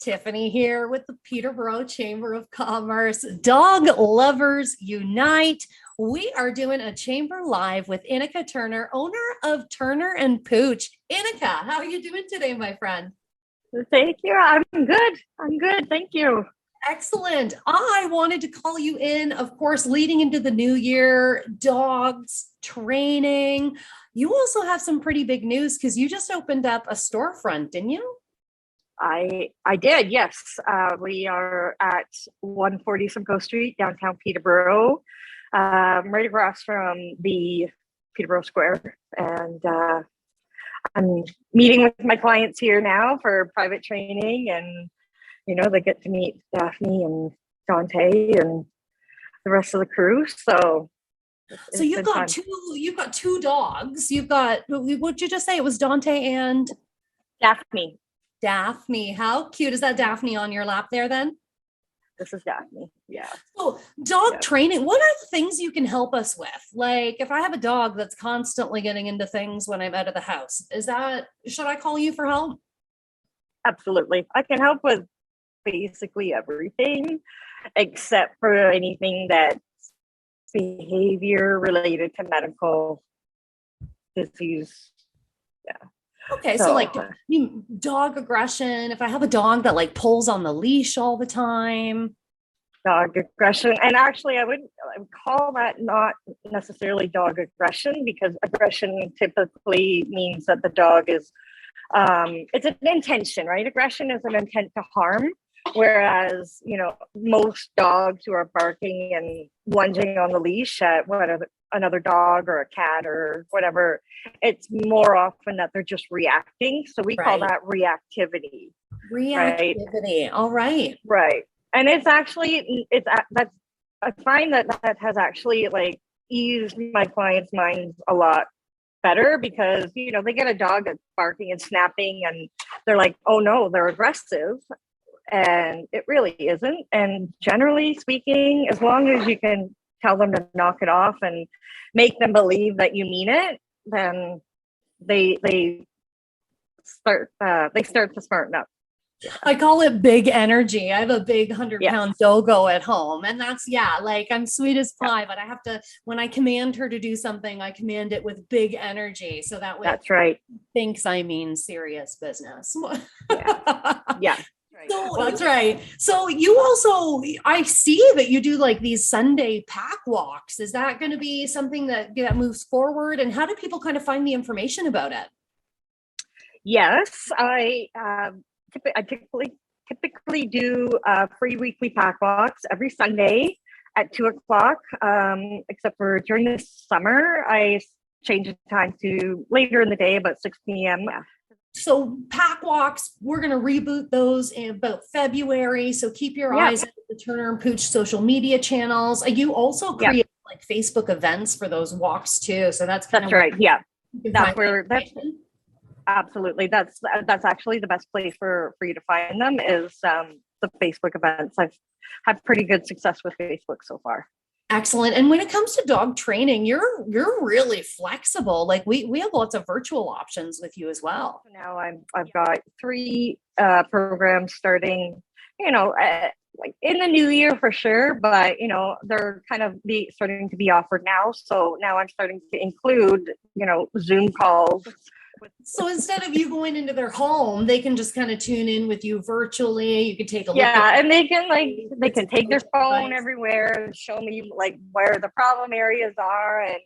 Tiffany here with the Peterborough Chamber of Commerce. Dog lovers unite. We are doing a chamber live with Inika Turner, owner of Turner and Pooch. Inika, how are you doing today, my friend? Thank you. I'm good. I'm good. Thank you. Excellent. I wanted to call you in, of course, leading into the new year, dogs training. You also have some pretty big news because you just opened up a storefront, didn't you? I did. Yes. We are at 140 Simcoe Street, downtown Peterborough, right across from the Peterborough Square. And I'm meeting with my clients here now for private training, and they get to meet Daphne and Dante and the rest of the crew. So you've got two dogs. You've got, what'd you just say? It was Dante and Daphne. Daphne. How cute is that Daphne on your lap there then? This is Daphne. Yeah. So dog training, what are the things you can help us with? Like if I have a dog that's constantly getting into things when I'm out of the house, should I call you for help? Absolutely. I can help with basically everything except for anything that's behavior related to medical disease. Yeah. Okay, so like dog aggression, if I have a dog that like pulls on the leash all the time. Dog aggression. And actually I would call that not necessarily dog aggression, because aggression typically means that the dog is it's an intention, right? Aggression is an intent to harm. Whereas, most dogs who are barking and lunging on the leash at another dog or a cat or whatever, it's more often that they're just reacting. So we call that reactivity. Reactivity. Right? All right. Right. And I find that has actually like eased my clients' minds a lot better, because they get a dog that's barking and snapping and they're like, oh no, they're aggressive. And it really isn't. And generally speaking, as long as you can tell them to knock it off and make them believe that you mean it, then they start to smarten up. I call it big energy. I have a big 100-pound doggo at home, and that's like I'm sweet as pie, but I have to, when I command her to do something, I command it with big energy, so that way that's right. Thinks I mean serious business. Yeah. So that's right. So you also, I see that you do like these Sunday pack walks. Is that going to be something that moves forward? And how do people kind of find the information about it? Yes, I typically do free weekly pack walks every Sunday at 2:00. Except for during the summer, I change the time to later in the day, about 6 p.m. So pack walks, we're going to reboot those in about February. So keep your eyes on the Turner and Pooch social media channels. You also create like Facebook events for those walks too. So that's right. Yeah. That's absolutely. That's actually the best place for you to find them is the Facebook events. I've had pretty good success with Facebook so far. Excellent. And when it comes to dog training, you're really flexible. Like we have lots of virtual options with you as well. Now I've got 3 programs starting, like in the new year for sure, but they're kind of starting to be offered now. So now I'm starting to include, Zoom calls. So instead of you going into their home, they can just kind of tune in with you virtually. You can take a look. Yeah, and they can take their phone everywhere and show me like where the problem areas are, and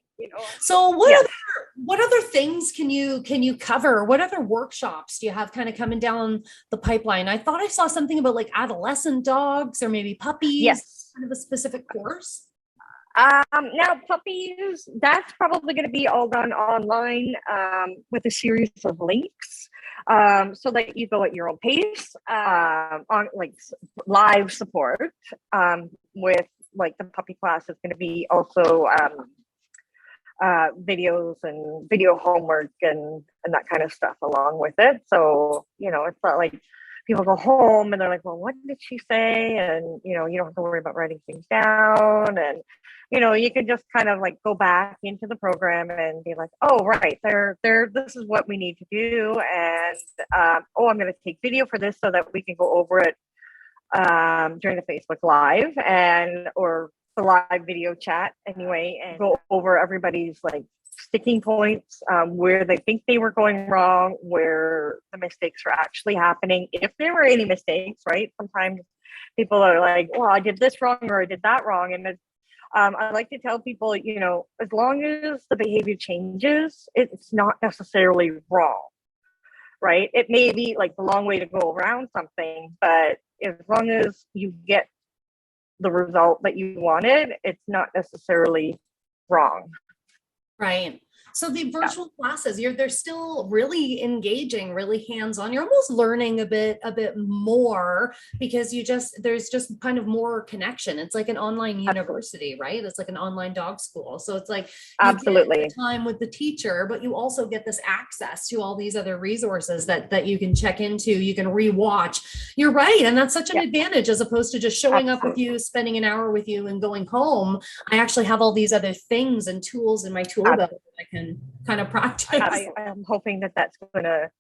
So what other things can you cover? What other workshops do you have kind of coming down the pipeline? I thought I saw something about like adolescent dogs or maybe puppies. Yes, kind of a specific course. Now puppies, that's probably going to be all done online with a series of links, so that you go at your own pace, on like live support, with like the puppy class is going to be also videos and video homework and that kind of stuff along with it. So it's not like people go home and they're like, well, what did she say? And, you know, you don't have to worry about writing things down. And, you know, you can just kind of like go back into the program and be like, oh, right, this is what we need to do. And, oh, I'm going to take video for this so that we can go over it during the Facebook Live or the live video chat anyway, and go over everybody's like sticking points, where they think they were going wrong, where the mistakes are actually happening, if there were any mistakes, right? Sometimes people are like, well, I did this wrong or I did that wrong. And I like to tell people, you know, as long as the behavior changes, it's not necessarily wrong, right? It may be like the long way to go around something, but as long as you get the result that you wanted, it's not necessarily wrong. Right. So the virtual classes, they're still really engaging, really hands-on. You're almost learning a bit more because there's just kind of more connection. It's like an online university, right? It's like an online dog school. So it's like absolutely get the time with the teacher, but you also get this access to all these other resources that you can check into, you can rewatch. You're right. And that's such an advantage as opposed to just showing up with you, spending an hour with you and going home. I actually have all these other things and tools in my tool belt that I can kind of practice. I'm hoping that that's going to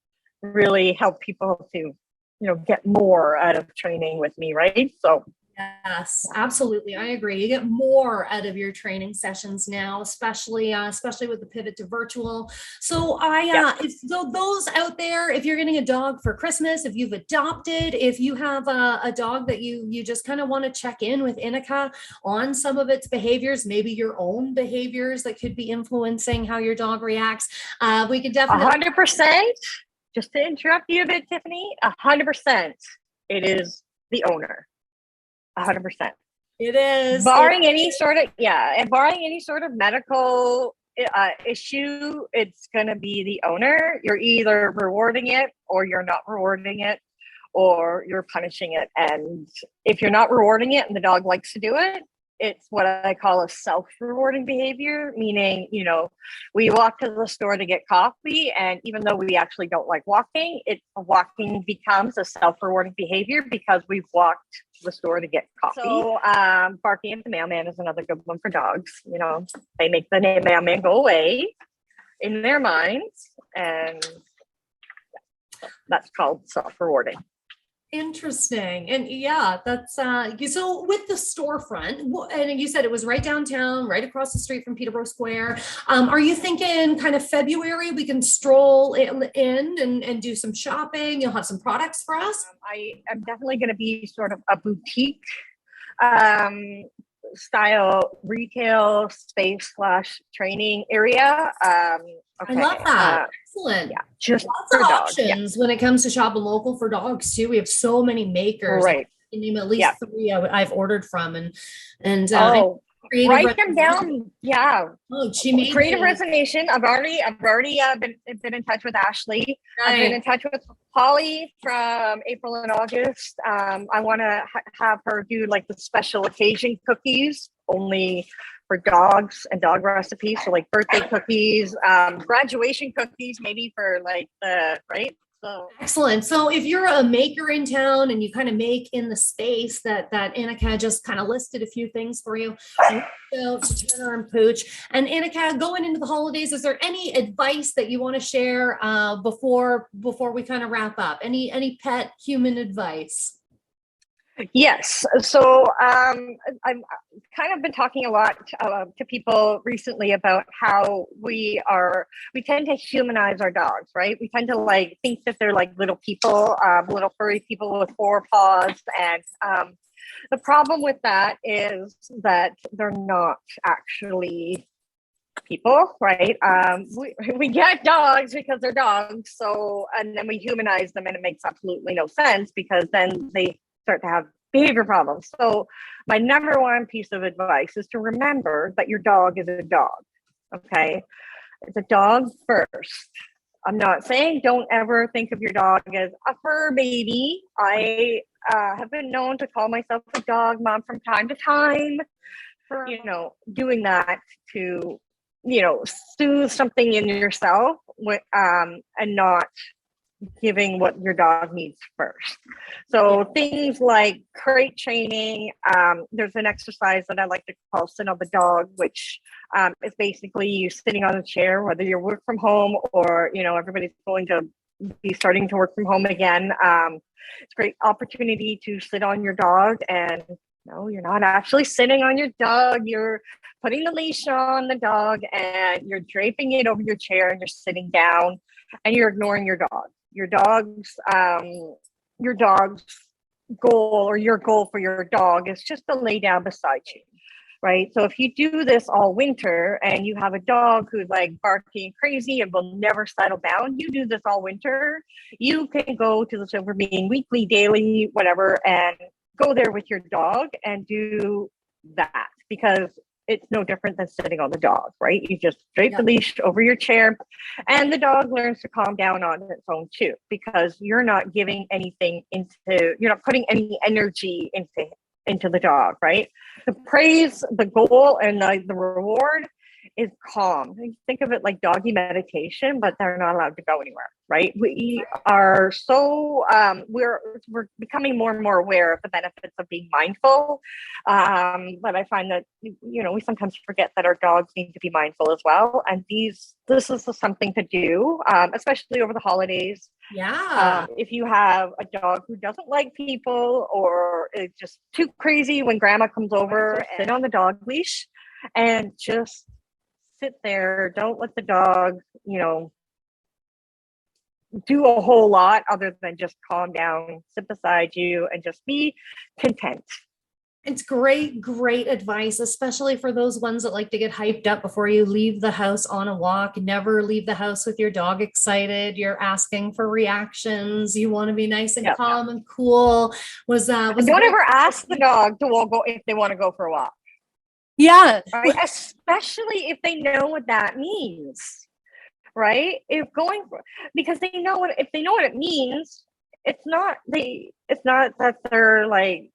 really help people to, you know, get more out of training with me, right? So yes, absolutely. I agree. You get more out of your training sessions now, especially with the pivot to virtual. So so those out there, if you're getting a dog for Christmas, if you've adopted, if you have a dog that you just kind of want to check in with Inika on some of its behaviors, maybe your own behaviors that could be influencing how your dog reacts, we could definitely 100%. Just to interrupt you a bit, Tiffany, 100%. It is the owner. 100%. It is. Barring any sort of medical issue, it's going to be the owner. You're either rewarding it or you're not rewarding it, or you're punishing it. And if you're not rewarding it and the dog likes to do it, it's what I call a self-rewarding behavior, meaning, you know, we walk to the store to get coffee, and even though we actually don't like walking, walking becomes a self-rewarding behavior because we've walked to the store to get coffee. So barking at the mailman is another good one for dogs. You know, they make the mailman go away in their minds, and that's called self-rewarding. Interesting. And yeah, that's so with the storefront, and you said it was right downtown, right across the street from Peterborough Square. Are you thinking kind of February we can stroll in and do some shopping? You'll have some products for us? I am definitely going to be sort of a boutique style retail space / training area. Okay. I love that. Excellent. Yeah, just lots of options when it comes to shopping local for dogs too. We have so many makers. Right. I name at least 3 I've ordered from, and write them down. Yeah. Oh, she made Creative Resonation. I've already been in touch with Ashley. Right. I've been in touch with Polly from April and August. I want to have her do like the special occasion cookies only for dogs and dog recipes. So like birthday cookies, graduation cookies, maybe for like right. So. Excellent. So if you're a maker in town and you kind of make in the space that Inika just kind of listed a few things for you, to Turner and Pooch. And Inika, going into the holidays, is there any advice that you want to share before we kind of wrap up? Any pet human advice? Yes. So I've kind of been talking a lot to people recently about how we tend to humanize our dogs, right? We tend to like think that they're like little people, little furry people with 4 paws. And the problem with that is that they're not actually people, right? We get dogs because they're dogs. So, and then we humanize them, and it makes absolutely no sense because then they start to have behavior problems. So my number one piece of advice is to remember that your dog is a dog. Okay. It's a dog first. I'm not saying don't ever think of your dog as a fur baby. I have been known to call myself a dog mom from time to time for, doing that to, soothe something in yourself and not giving what your dog needs first. So things like crate training, there's an exercise that I like to call sit on the dog, which is basically you sitting on a chair, whether you're work from home or, everybody's going to be starting to work from home again. It's a great opportunity to sit on your dog, and no, you're not actually sitting on your dog. You're putting the leash on the dog and you're draping it over your chair and you're sitting down and you're ignoring your dog. Your dog's goal, or your goal for your dog, is just to lay down beside you, right? So if you do this all winter and you have a dog who's like barking crazy and will never settle down, you do this all winter, you can go to the Silver Bean weekly, daily, whatever, and go there with your dog and do that, because it's no different than sitting on the dog, right? You just drape the leash over your chair and the dog learns to calm down on its own too, because you're not giving anything you're not putting any energy into the dog, right? The praise, the goal, and the reward is calm. Think of it like doggy meditation, but they're not allowed to go anywhere, right? We are so we're becoming more and more aware of the benefits of being mindful, but I find that we sometimes forget that our dogs need to be mindful as well. And this is something to do, especially over the holidays. If you have a dog who doesn't like people or is just too crazy when grandma comes over, sit on the dog leash and just sit there. Don't let the dog, do a whole lot other than just calm down, sit beside you, and just be content. It's great advice, especially for those ones that like to get hyped up before you leave the house on a walk. Never leave the house with your dog excited. You're asking for reactions. You want to be nice and calm and cool. Don't ever ask the dog to go if they want to go for a walk. Yeah. Right? Especially if they know what that means. Right? Because if they know what it means, it's not that they're like,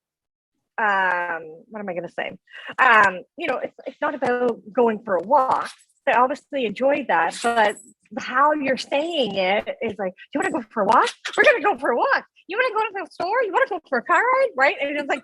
what am I going to say? It's not about going for a walk. They obviously enjoy that, but how you're saying it is like, do you want to go for a walk? We're going to go for a walk. You want to go to the store? You want to go for a car ride? Right? And it's like,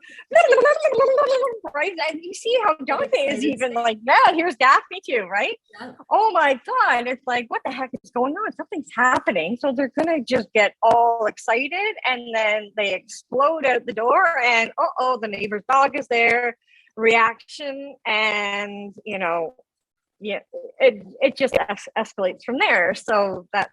right? And you see how Dante is even like, yeah, here's Daphne too, right? Yeah. Oh my God. It's like, what the heck is going on? Something's happening. So they're going to just get all excited and then they explode out the door and, the neighbor's dog is there. Reaction. And, it just escalates from there. So that's,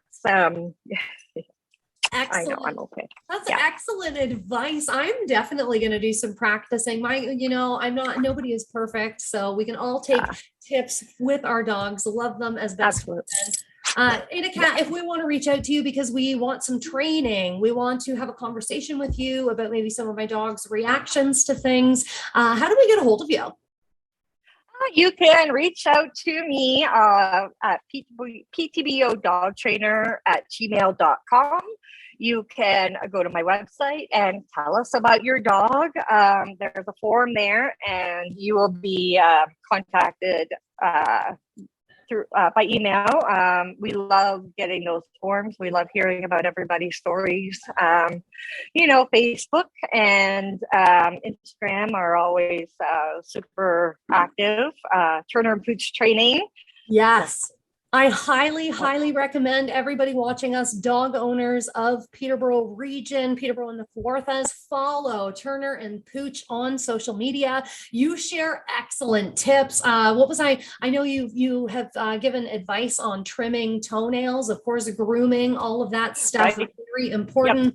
excellent. I know, I'm okay. That's excellent advice. I'm definitely going to do some practicing. Nobody is perfect. So we can all take tips with our dogs, love them as best we can. Inika, if we want to reach out to you because we want some training, we want to have a conversation with you about maybe some of my dog's reactions to things, how do we get a hold of you? You can reach out to me at ptbodogtrainer@gmail.com. You can go to my website and tell us about your dog. There's a form there, and you will be contacted by email. We love getting those forms. We love hearing about everybody's stories. Facebook and Instagram are always super active. Turner and Pooch Training. Yes. I highly recommend everybody watching us, dog owners of Peterborough region, Peterborough and the Kawarthas, follow Turner and Pooch on social media. You share excellent tips. I know you have given advice on trimming toenails, of course, grooming, all of that stuff. Right. Very important. Yep.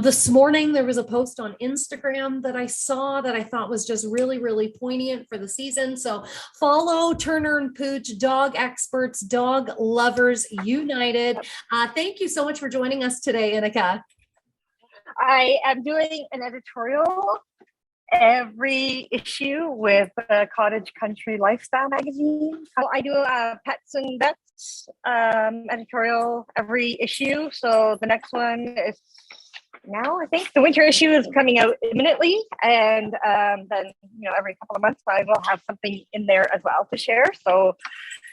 This morning, there was a post on Instagram that I saw that I thought was just really poignant for the season. So follow Turner and Pooch, dog experts, dog lovers united. Thank you so much for joining us today, Inika. I am doing an editorial every issue with Cottage Country Lifestyle magazine. I do a Pets and Vets editorial every issue. So the next one is now, I think the winter issue is coming out imminently, and then every couple of months I will have something in there as well to share. So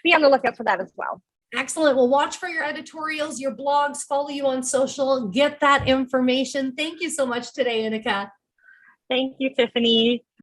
be on the lookout for that as well. Excellent. Well, watch for your editorials, your blogs, follow you on social, get that information. Thank you so much today, Inika. Thank you, Tiffany.